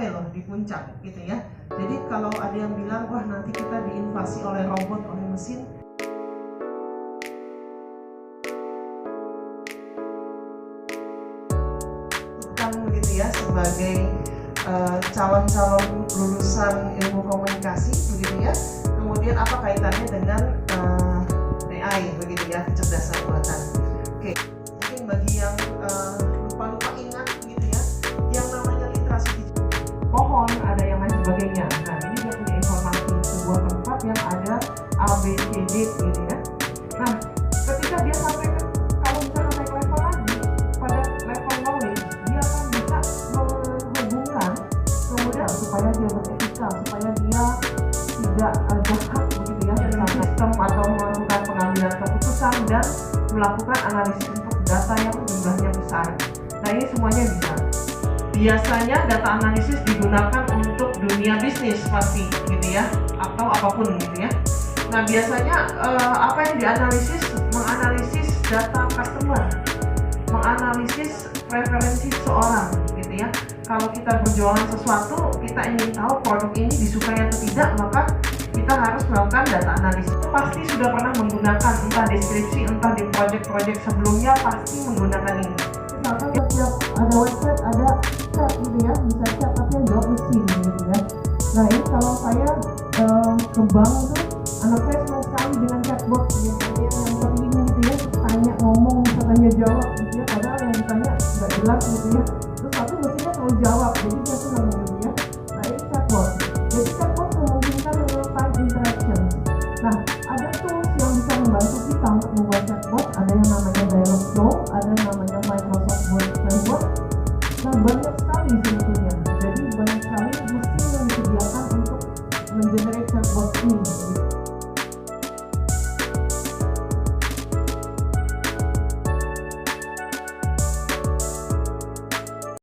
sampai loh di puncak gitu ya. Jadi kalau ada yang bilang wah nanti kita diinvasi oleh robot, oleh mesin, kan begitu ya, sebagai calon-calon lulusan ilmu komunikasi begitu ya. Kemudian apa kaitannya dengan AI begitu ya, kecerdasan buatan. Oke, mungkin bagi yang lupa-lupa ingat gitu ya, yang namanya literasi digital, pohon ada yang lain sebagainya. Nah ini dia punya informasi sebuah tempat yang ada A, B, C, D gitu ya. Nah ketika dia sampai ke, kalau misalkan naik level lagi pada level knowledge, dia akan bisa menghubungkan kemudian supaya dia beretika, supaya dia tidak jahat begitu ya dalam sistem atau melakukan pengambilan keputusan dan melakukan analisis untuk data yang jumlahnya besar. Nah ini semuanya bisa. Biasanya data analisis digunakan untuk dunia bisnis pasti gitu ya, atau apapun gitu ya. Nah biasanya apa yang dianalisis? Menganalisis data customer, menganalisis preferensi seseorang gitu ya. Kalau kita berjualan sesuatu, kita ingin tahu produk ini disukai atau tidak, maka kita harus melakukan data analisis. Pasti sudah pernah menggunakan entah deskripsi, entah di project-project sebelumnya pasti menggunakan ini. Misalkan setiap ada website ada chat gitu ya, bisa chat tapi yang jawab mesin gitu ya. Nah ini kalau saya ke bank tuh, anak saya senang sekali dengan chatbot gitu, yang terlindung gitu ya, tanya ngomong, bisa tanya jawab.